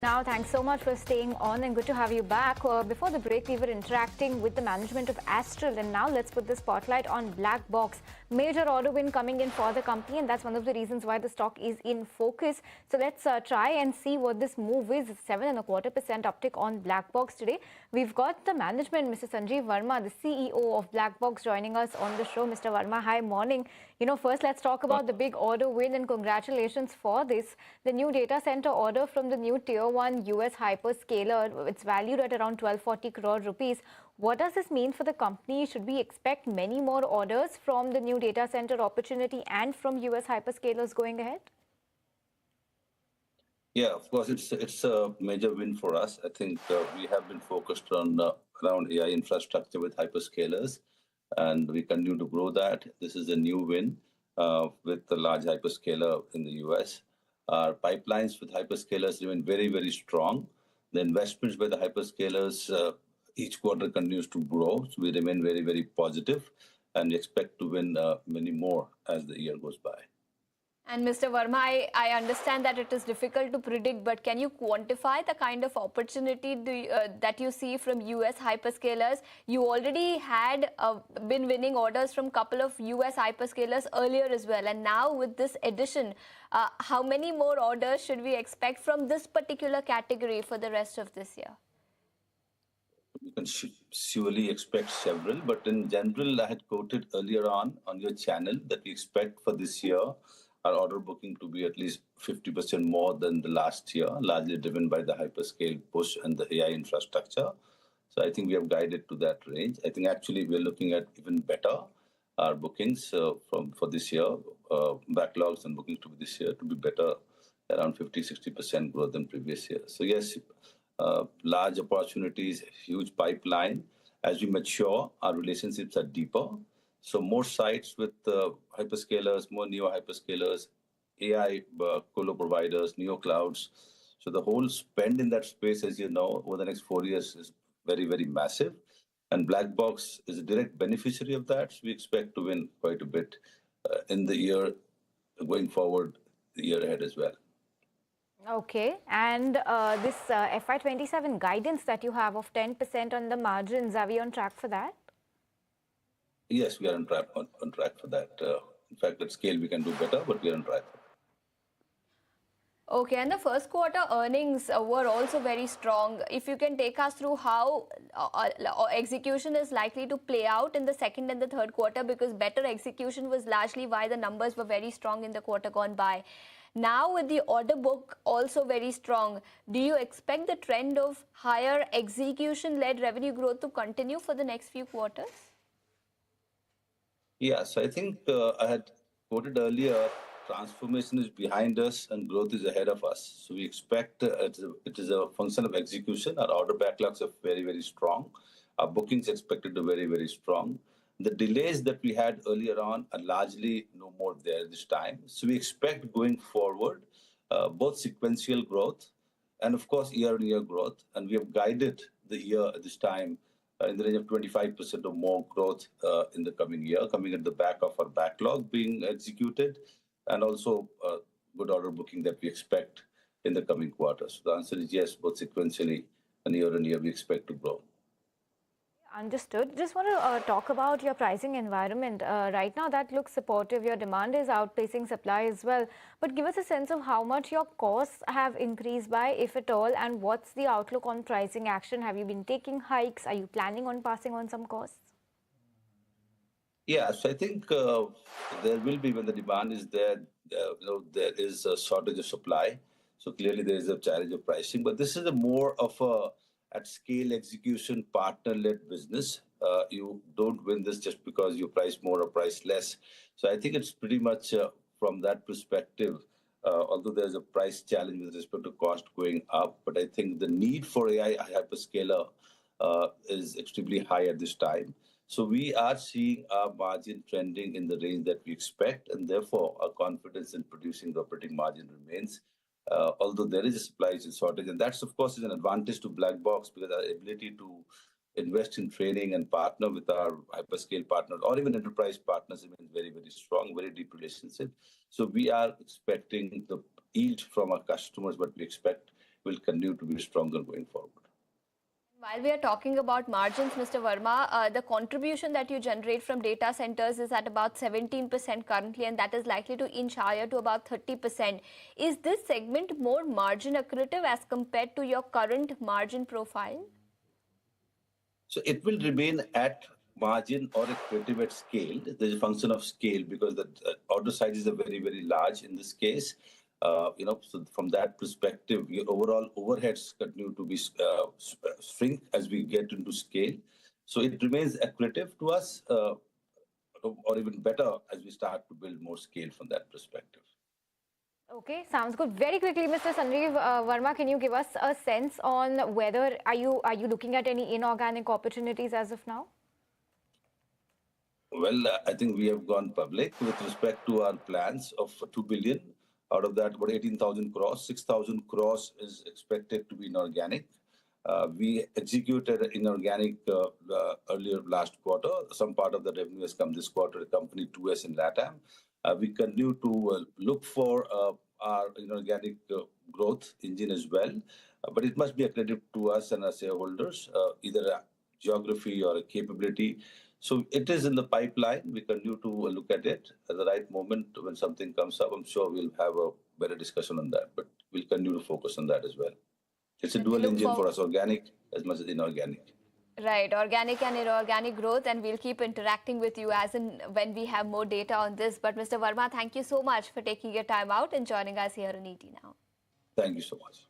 Now, thanks so much for staying on and good to have you back. Before the break, we were interacting with the management of Astral, and now let's put the spotlight on Blackbox. Major order win coming in for the company, and that's one of the reasons why the stock is in focus. So let's try and see what this move is. 7.25% uptick on Blackbox today. We've got the management, Mr. Sanjeev Verma, the CEO of Blackbox, joining us on the show. Mr. Verma, hi, morning. First let's talk about the big order win, and congratulations for this. The new data center order from the new Tier 1 US hyperscaler, it's valued at around 1240 crore rupees. What does this mean for the company? Should we expect many more orders from the new data center opportunity and from US hyperscalers going ahead? Yeah, of course, it's a major win for us. I think we have been focused on around AI infrastructure with hyperscalers, and we continue to grow that. This is a new win with the large hyperscaler in the US. Our pipelines with hyperscalers remain very, very strong. The investments by the hyperscalers each quarter continues to grow. So we remain very, very positive and expect to win many more as the year goes by. And Mr. Verma, I understand that it is difficult to predict, but can you quantify the kind of opportunity that you see from US hyperscalers? You already had been winning orders from a couple of US hyperscalers earlier as well. And now with this addition, how many more orders should we expect from this particular category for the rest of this year? You can surely expect several, but in general, I had quoted earlier on your channel that we expect for this year our order booking to be at least 50% more than the last year, largely driven by the hyperscale push and the AI infrastructure. So I think we have guided to that range. I think actually we're looking at even better our bookings for this year, backlogs and bookings to be this year to be better, around 50-60% growth than previous year. So yes, large opportunities, huge pipeline. As we mature, our relationships are deeper. So more sites with hyperscalers, more neo hyperscalers, AI colo providers, neo clouds. So the whole spend in that space, as you know, over the next 4 years is very, very massive. And Blackbox is a direct beneficiary of that. So we expect to win quite a bit in the year going forward, the year ahead as well. Okay, and this FY27 guidance that you have of 10% on the margins, are we on track for that? Yes, we are on track for that. In fact, at scale, we can do better, but we are on track for that. Okay, and the first quarter earnings were also very strong. If you can take us through how execution is likely to play out in the second and the third quarter, because better execution was largely why the numbers were very strong in the quarter gone by. Now with the order book also very strong, do you expect the trend of higher execution-led revenue growth to continue for the next few quarters? Yes, I think I had quoted earlier, transformation is behind us and growth is ahead of us. So we expect it is a function of execution. Our order backlogs are very, very strong. Our bookings expected to be very, very strong. The delays that we had earlier on are largely no more there this time. So we expect going forward both sequential growth and of course year-on-year growth. And we have guided the year at this time in the range of 25% or more growth in the coming year, coming at the back of our backlog being executed, and also good order booking that we expect in the coming quarters. So the answer is yes, both sequentially and year-on-year we expect to grow. Understood. Just want to talk about your pricing environment. Right now, that looks supportive. Your demand is outpacing supply as well. But give us a sense of how much your costs have increased by, if at all, and what's the outlook on pricing action? Have you been taking hikes? Are you planning on passing on some costs? Yeah, so I think there will be, when the demand is there, there is a shortage of supply. So clearly there is a challenge of pricing. But this is a more of a at scale execution partner-led business. You don't win this just because you price more or price less. So I think it's pretty much from that perspective, although there's a price challenge with respect to cost going up, but I think the need for AI hyperscaler is extremely high at this time. So we are seeing our margin trending in the range that we expect, and therefore our confidence in producing the operating margin remains. Although there is a supply chain shortage, and that's of course is an advantage to Blackbox because our ability to invest in training and partner with our hyperscale partners or even enterprise partners remains very, very strong, very deep relationship. So we are expecting the yield from our customers, what we expect will continue to be stronger going forward. While we are talking about margins, Mr. Verma, the contribution that you generate from data centers is at about 17% currently, and that is likely to inch higher to about 30%. Is this segment more margin accretive as compared to your current margin profile? So it will remain at margin or accretive at scale. There's a function of scale because the order sizes are very, very large in this case. So from that perspective, your overall overheads continue to be shrink as we get into scale. So it remains accretive to us, or even better as we start to build more scale from that perspective. Okay, sounds good. Very quickly, Mr. Sanjeev Verma, can you give us a sense on whether are you looking at any inorganic opportunities as of now? Well, I think we have gone public with respect to our plans of 2 billion. Out of that, about 18,000 crores, 6,000 crores is expected to be inorganic. We executed inorganic earlier last quarter. Some part of the revenue has come this quarter, accompanied 2S in LATAM. We continue to look for our inorganic growth engine as well, but it must be accredited to us and our shareholders, either a geography or a capability. So it is in the pipeline. We continue to look at it at the right moment. When something comes up, I'm sure we'll have a better discussion on that, but we'll continue to focus on that as well. It's a dual engine for us, organic as much as inorganic. Right, organic and inorganic growth, and we'll keep interacting with you as and when we have more data on this. But Mr. Verma, thank you so much for taking your time out and joining us here on ET Now. Thank you so much.